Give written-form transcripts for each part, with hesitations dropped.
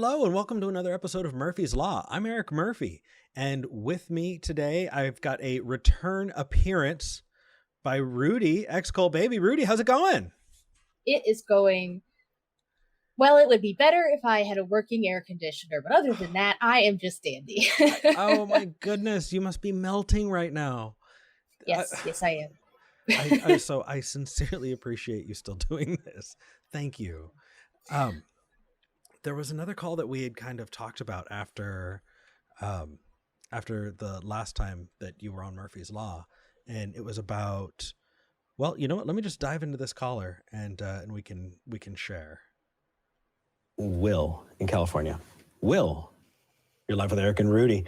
Hello and welcome to another episode of Murphy's Law. I'm Eric Murphy, and with me today I've got a return appearance by Rudy, ex-Cole Baby. Rudy, how's it going? It is going well. It would be better if I had a working air conditioner, but other than that, I am just dandy. Oh my goodness, you must be melting right now. Yes, I am. So I sincerely appreciate you still doing this. Thank you. There was another call that we had kind of talked about after the last time that you were on Murphy's Law, and it was about, well, you know what? Let me just dive into this caller, and we can share. Will in California. Will, you're live with Eric and Rudy.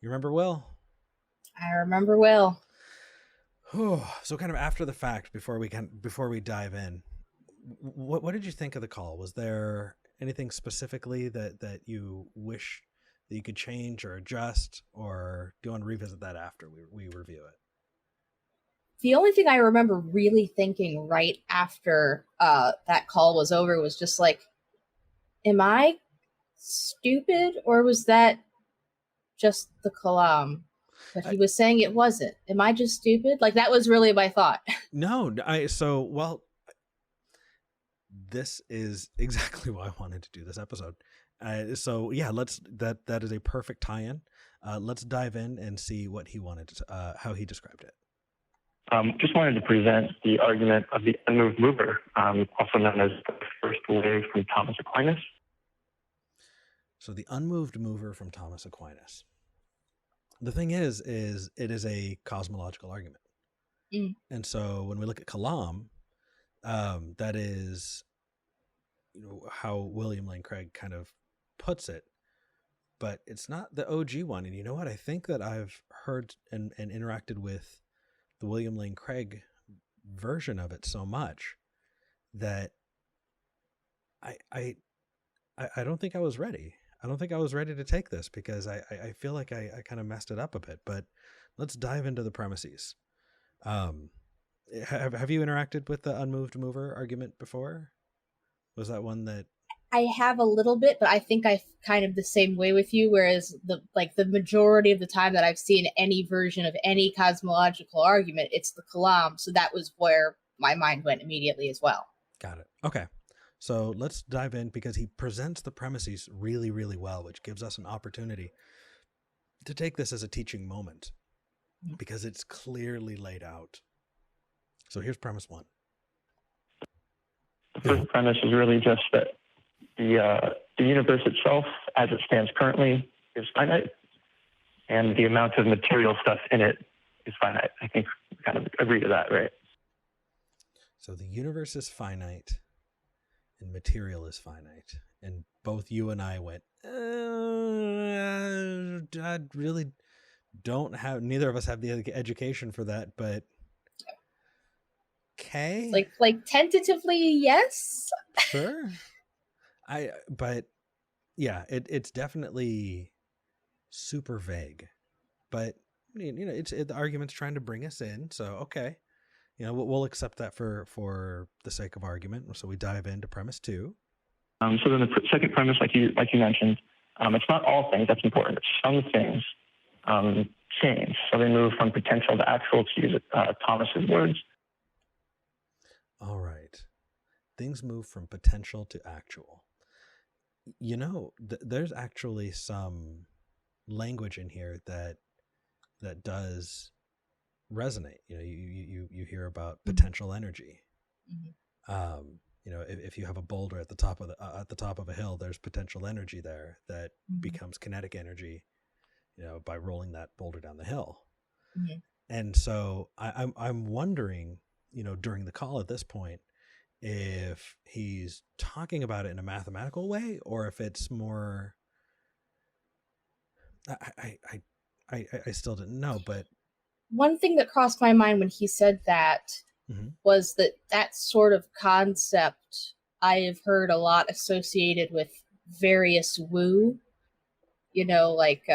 You remember Will? I remember Will. So kind of after the fact, before we dive in, what did you think of the call? Was there anything specifically that you wish that you could change or adjust, or do you want to revisit that after we review it? The only thing I remember really thinking right after that call was over was just like, am I stupid, or was that just the kalam? But he was saying it wasn't. Am I just stupid? Like, that was really my thought. No, this is exactly why I wanted to do this episode. So yeah, that is a perfect tie-in. Let's dive in and see what he wanted to, how he described it. Just wanted to present the argument of the unmoved mover, also known as the first wave from Thomas Aquinas. So the unmoved mover from Thomas Aquinas. The thing is it is a cosmological argument. Mm. And so when we look at kalam, that is, how William Lane Craig kind of puts it, but it's not the OG one. And you know what? I think that I've heard and interacted with the William Lane Craig version of it so much that I don't think I was ready. I don't think I was ready to take this, because I feel like I kind of messed it up a bit. But let's dive into the premises. Have you interacted with the unmoved mover argument before? Was that one that I have a little bit, but I think I'm kind of the same way with you, whereas the majority of the time that I've seen any version of any cosmological argument, it's the kalam. So that was where my mind went immediately as well. Got it. Okay. So let's dive in, because he presents the premises really, really well, which gives us an opportunity to take this as a teaching moment, because it's clearly laid out. So here's premise one. The first premise is really just that the universe itself, as it stands currently, is finite, and the amount of material stuff in it is finite. I think we kind of agree to that, right? So the universe is finite and material is finite. And both you and I went, I really don't have, neither of us have the education for that, but okay. Like tentatively, yes. Sure. But yeah, it's definitely super vague, but the argument's trying to bring us in. So, okay. We'll accept that for the sake of argument. So we dive into premise two. So then the second premise, like you mentioned, it's not all things. That's important. Some things change. So they move from potential to actual, to use Thomas's words. All right. Things move from potential to actual. There's actually some language in here that does resonate. You hear about potential energy. Mm-hmm. If you have a boulder at the top of a hill, there's potential energy there that becomes kinetic energy, by rolling that boulder down the hill. Mm-hmm. And so I'm wondering, during the call at this point, if he's talking about it in a mathematical way, or if it's more, I still didn't know. But one thing that crossed my mind when he said that was that sort of concept I have heard a lot associated with various woo, like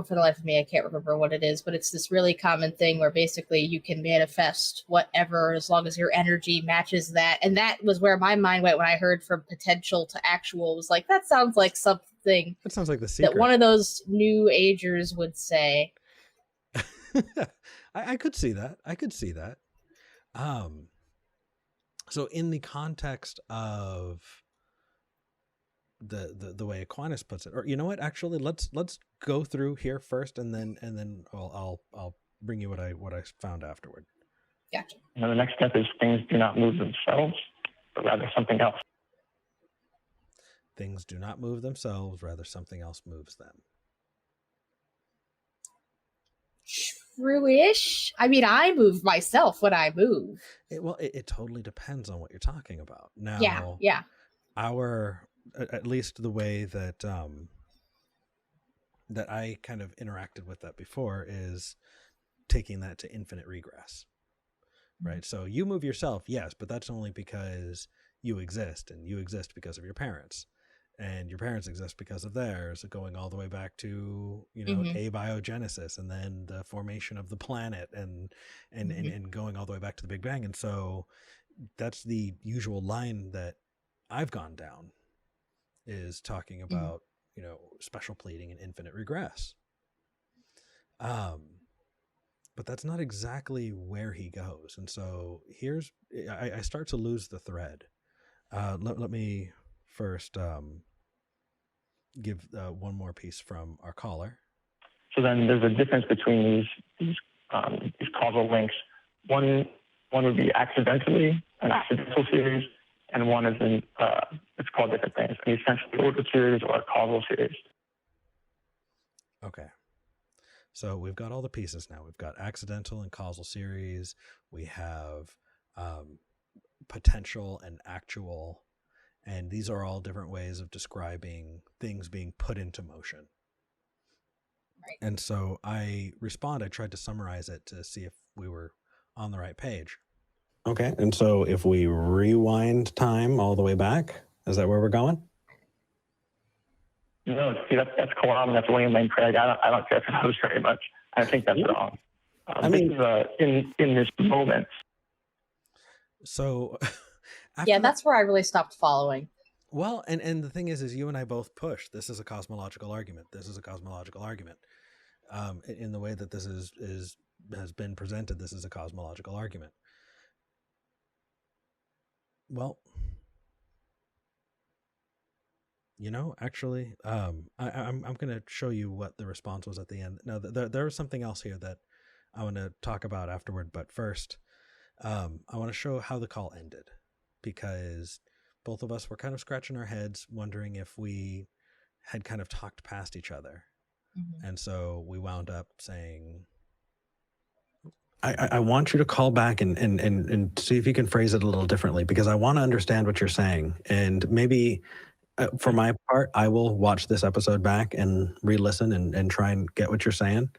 for the life of me, I can't remember what it is, but it's this really common thing where basically you can manifest whatever as long as your energy matches that. And that was where my mind went when I heard from potential to actual. It was like, that sounds like something That sounds like The Secret. that one of those new agers would say. I could see that. I could see that. So in the context of the way Aquinas puts it, or you know what, actually let's go through here first, and then I'll bring you what I found afterward. Gotcha. The next step is things do not move themselves, but rather something else. Things do not move themselves, rather something else moves them. True-ish. I mean, I move myself when I move. It totally depends on what you're talking about. Now, yeah. At least the way that that I kind of interacted with that before is taking that to infinite regress, right? So you move yourself, yes, but that's only because you exist, and you exist because of your parents, and your parents exist because of theirs, going all the way back to, abiogenesis, and then the formation of the planet, and going all the way back to the Big Bang. And so that's the usual line that I've gone down, is talking about, special pleading and infinite regress. But that's not exactly where he goes. And so I start to lose the thread. Let me first give one more piece from our caller. So then there's a difference between these causal links. One would be accidentally, an accidental series, and one is it's called different things, an essentially ordered series or a causal series. Okay. So we've got all the pieces now. We've got accidental and causal series. We have potential and actual. And these are all different ways of describing things being put into motion. Right. And so I tried to summarize it to see if we were on the right page. Okay. And so if we rewind time all the way back, is that where we're going? No, see, that's Kalam, that's William Lane Craig. I don't care for those very much. I think that's wrong. This is in this moment. So... that's where I really stopped following. Well, and the thing is you and I both push, this is a cosmological argument. This is a cosmological argument. In the way that this has been presented, this is a cosmological argument. Well, actually, I'm going to show you what the response was at the end. Now, there was something else here that I want to talk about afterward, but first, I want to show how the call ended, because both of us were kind of scratching our heads, wondering if we had kind of talked past each other. Mm-hmm. And so we wound up saying... I want you to call back and see if you can phrase it a little differently, because I want to understand what you're saying. And maybe for my part, I will watch this episode back and re-listen and try and get what you're saying.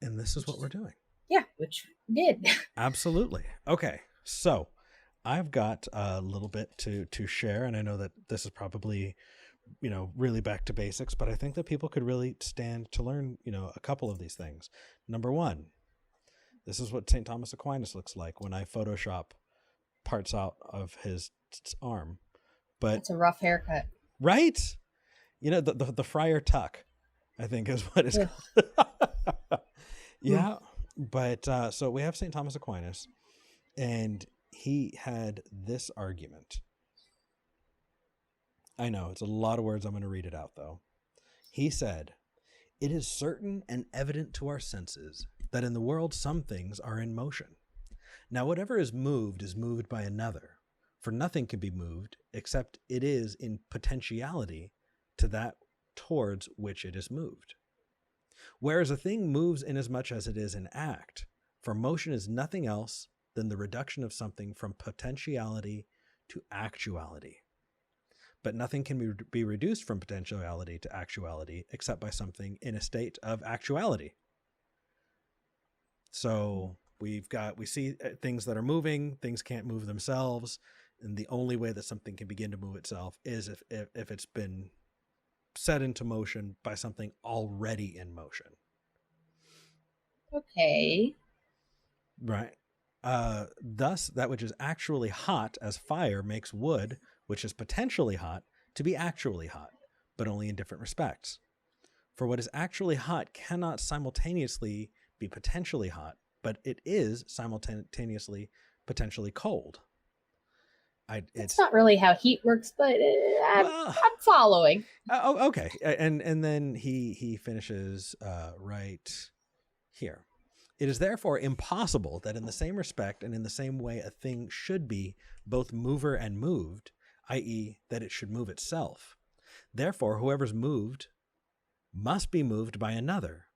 And this is what we're doing. Yeah, which we did. Absolutely. Okay. So I've got a little bit to share, and I know that this is probably, really back to basics, but I think that people could really stand to learn, a couple of these things. Number one, this is what St. Thomas Aquinas looks like when I Photoshop parts out of his arm. But it's a rough haircut. Right? The friar tuck, I think is what it's called. Yeah. But so we have St. Thomas Aquinas, and he had this argument. I know, it's a lot of words. I'm going to read it out, though. He said, "It is certain and evident to our senses that in the world some things are in motion. Now whatever is moved by another, for nothing can be moved except it is in potentiality to that towards which it is moved. Whereas a thing moves inasmuch as it is in act, for motion is nothing else than the reduction of something from potentiality to actuality. But nothing can be reduced from potentiality to actuality except by something in a state of actuality." So we see things that are moving, things can't move themselves, and the only way that something can begin to move itself is if it's been set into motion by something already in motion. Okay. Right. Thus, that which is actually hot as fire makes wood, which is potentially hot, to be actually hot, but only in different respects. For what is actually hot cannot simultaneously be potentially hot, but it is simultaneously potentially cold. It's not really how heat works, but I'm following. Okay. And then he finishes right here. It is therefore impossible that in the same respect and in the same way a thing should be both mover and moved, i.e., that it should move itself. Therefore, whoever's moved must be moved by another.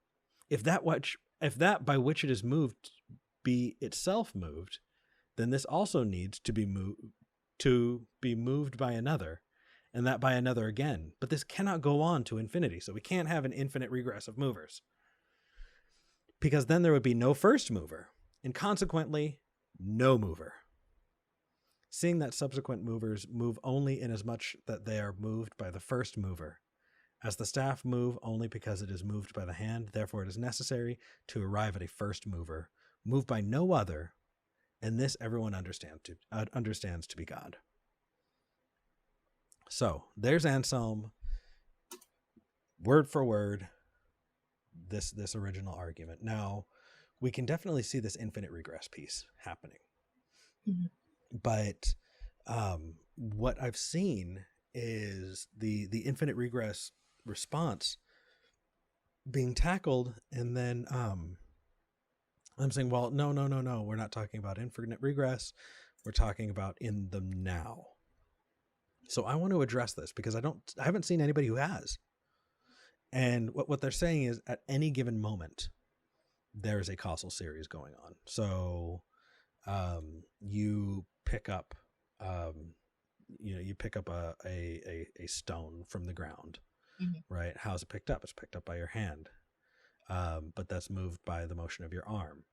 If that by which it is moved be itself moved, then this also needs to be moved by another, and that by another again. But this cannot go on to infinity, so we can't have an infinite regress of movers, because then there would be no first mover, and consequently, no mover. Seeing that subsequent movers move only inasmuch that they are moved by the first mover, as the staff move only because it is moved by the hand, therefore it is necessary to arrive at a first mover, moved by no other, and this everyone understands to be God. So there's Anselm, word for word, this original argument. Now, we can definitely see this infinite regress piece happening. Mm-hmm. But what I've seen is the infinite regress response being tackled, and then I'm saying, well, no, we're not talking about infinite regress. We're talking about in the now. So I want to address this because I haven't seen anybody who has. And what they're saying is at any given moment, there is a causal series going on. So you pick up, you pick up a stone from the ground, mm-hmm. right? How's it picked up? It's picked up by your hand, but that's moved by the motion of your arm.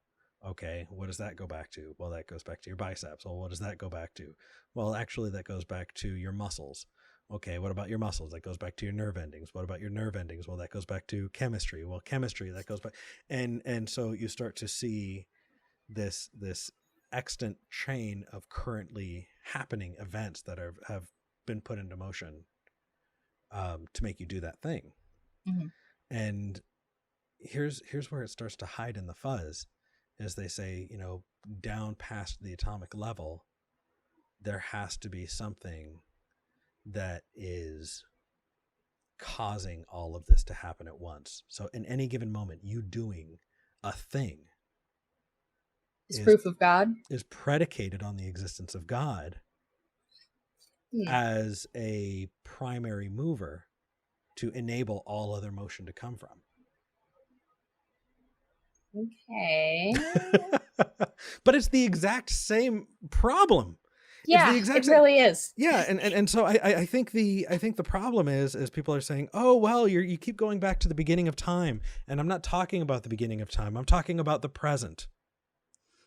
Okay, what does that go back to? Well, that goes back to your biceps. Well, what does that go back to? Well, actually, that goes back to your muscles. Okay, what about your muscles? That goes back to your nerve endings. What about your nerve endings? Well, that goes back to chemistry. Well, chemistry, that goes back. And so you start to see this extant chain of currently happening events that have been put into motion to make you do that thing. Mm-hmm. And here's where it starts to hide in the fuzz. As they say, down past the atomic level, there has to be something that is causing all of this to happen at once. So in any given moment, you doing a thing is proof of God, is predicated on the existence of God as a primary mover to enable all other motion to come from. Okay. But it's the exact same problem. Yeah, it really is. Yeah, and so I think the problem is people are saying, oh well, you keep going back to the beginning of time, and I'm not talking about the beginning of time. I'm talking about the present,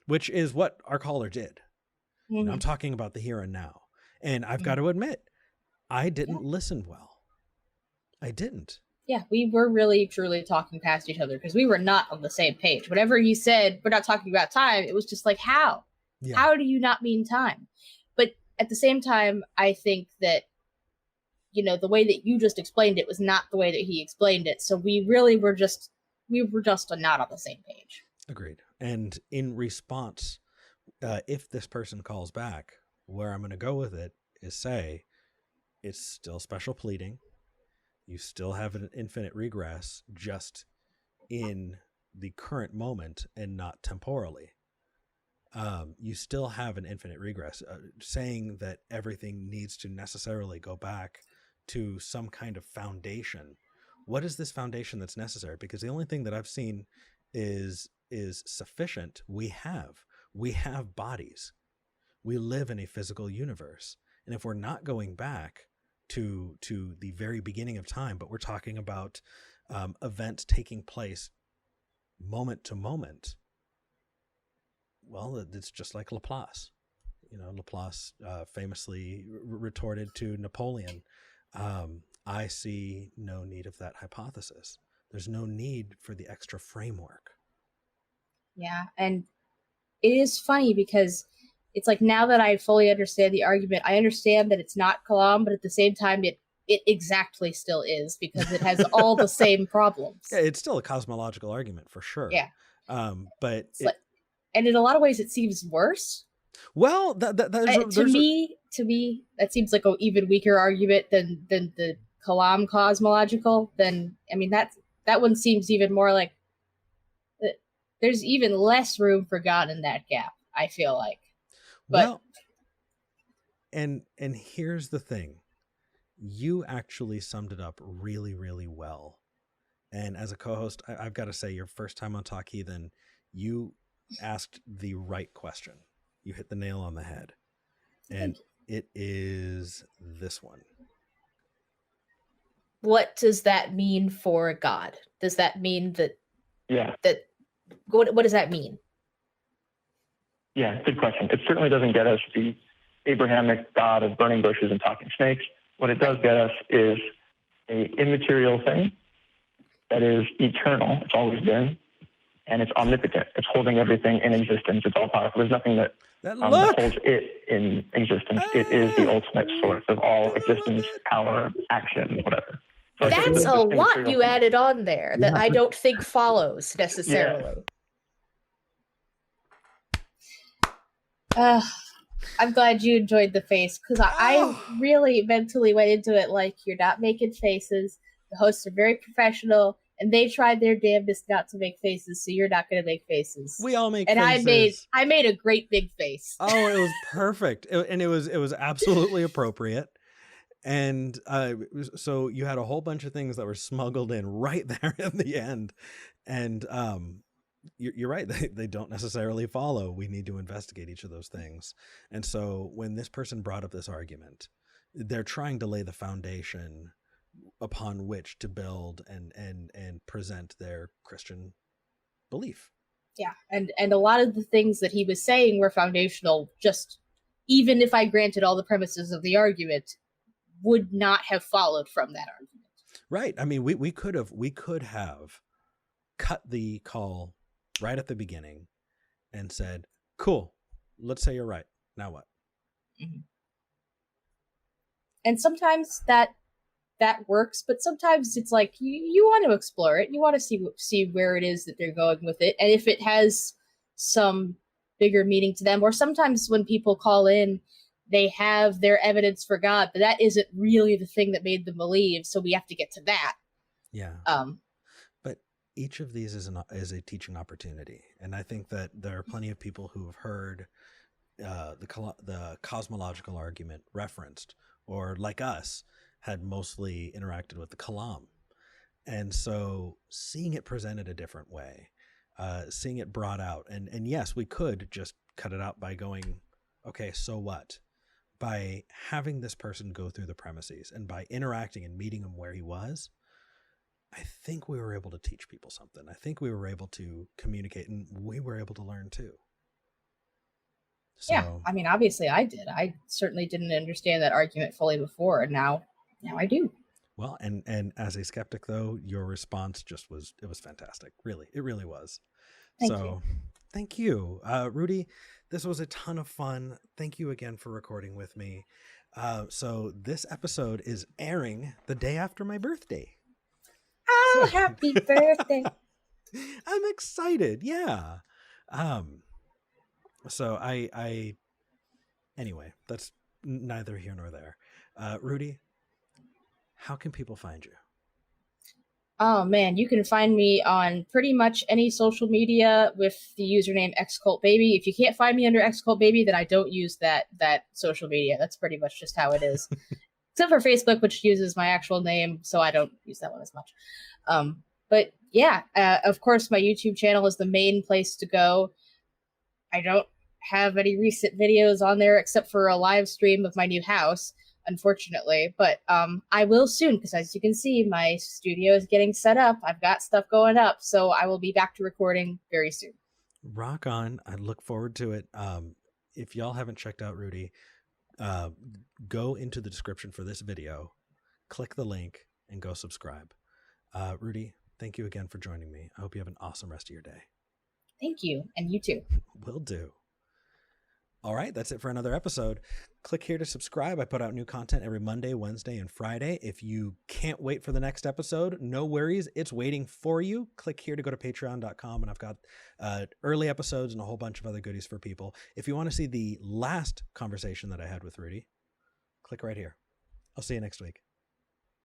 which is what our caller did. Mm-hmm. I'm talking about the here and now, and I've got to admit, I didn't listen well. I didn't. Yeah, we were really, truly talking past each other because we were not on the same page. Whatever he said, we're not talking about time. It was just like, how? Yeah. How do you not mean time? But at the same time, I think that, the way that you just explained it was not the way that he explained it. So we really were just not on the same page. Agreed. And in response, if this person calls back, where I'm going to go with it is say, it's still special pleading. You still have an infinite regress, just in the current moment and not temporally. You still have an infinite regress. Saying that everything needs to necessarily go back to some kind of foundation. What is this foundation that's necessary? Because the only thing that I've seen is sufficient. We have bodies. We live in a physical universe. And if we're not going back to the very beginning of time, but we're talking about events taking place moment to moment, well, it's just like Laplace. Laplace famously retorted to Napoleon, I see no need of that hypothesis. There's no need for the extra framework. Yeah, and it is funny because it's like now that I fully understand the argument, I understand that it's not Kalam, but at the same time, it exactly still is because it has all the same problems. Yeah, it's still a cosmological argument for sure. Yeah, but and in a lot of ways, it seems worse. Well, to me, that seems like an even weaker argument than the Kalam cosmological. Then I mean that one seems even more like there's even less room for God in that gap. I feel like, but well, and here's the thing, you actually summed it up really, really well. And as a co-host, I've got to say, your first time on Talk Heathen, you asked the right question. You hit the nail on the head. And it is this one. What does that mean for God? Does that mean that... Yeah. What does that mean? Yeah, good question. It certainly doesn't get us the Abrahamic God of burning bushes and talking snakes. What it does get us is an immaterial thing that is eternal. It's always been. And it's omnipotent. It's holding everything in existence. It's all powerful. There's nothing that holds it in existence. It is the ultimate source of all existence, power, action, whatever. So that's a lot you added on there that I don't think follows necessarily. Yeah. I'm glad you enjoyed the face because I really mentally went into it like you're not making faces. The hosts are very professional. And they tried their damnedest not to make faces, so you're not going to make faces. We all make faces. And I made a great big face. Oh, it was perfect. It was absolutely appropriate. And so you had a whole bunch of things that were smuggled in right there at the end. And you're right. They don't necessarily follow. We need to investigate each of those things. And so when this person brought up this argument, they're trying to lay the foundation upon which to build and present their Christian belief. Yeah, and a lot of the things that he was saying were foundational, just even if I granted all the premises of the argument, would not have followed from that argument. Right. I mean, we could have cut the call right at the beginning and said, cool, let's say you're right. Now what? Mm-hmm. And sometimes that works, but sometimes it's like you want to explore it. You want to see where it is that they're going with it, and if it has some bigger meaning to them. Or sometimes when people call in, they have their evidence for God, but that isn't really the thing that made them believe. So we have to get to that. Yeah. But each of these is a teaching opportunity, and I think that there are plenty of people who have heard the cosmological argument referenced, or like us, had mostly interacted with the Kalam. And so seeing it presented a different way, seeing it brought out, and yes, we could just cut it out by going, okay, so what? By having this person go through the premises and by interacting and meeting him where he was, I think we were able to teach people something. I think we were able to communicate, and we were able to learn too. So, yeah, I mean, obviously I did. I certainly didn't understand that argument fully before, and now I do. Well, and as a skeptic, though, your response just was fantastic. Really, it really was. Thank you. Rudy, this was a ton of fun. Thank you again for recording with me. So this episode is airing the day after my birthday. Oh, happy birthday. I'm excited. Yeah. So anyway, that's neither here nor there. Rudy, how can people find you? Oh man, you can find me on pretty much any social media with the username xcultbaby. If you can't find me under xcultbaby, then I don't use that social media. That's pretty much just how it is. Except for Facebook, which uses my actual name, so I don't use that one as much. But yeah, of course, my YouTube channel is the main place to go. I don't have any recent videos on there except for a live stream of my new house, unfortunately, but I will soon, because as you can see, my studio is getting set up. I've got stuff going up, so I will be back to recording very soon. Rock on. I look forward to it. If y'all haven't checked out Rudy, go into the description for this video, click the link and go subscribe. Rudy, thank you again for joining me. I hope you have an awesome rest of your day. Thank you. And you too. Will do. All right, that's it for another episode. Click here to subscribe. I put out new content every Monday, Wednesday, and Friday. If you can't wait for the next episode, no worries. It's waiting for you. Click here to go to patreon.com, and I've got early episodes and a whole bunch of other goodies for people. If you want to see the last conversation that I had with Rudy, click right here. I'll see you next week.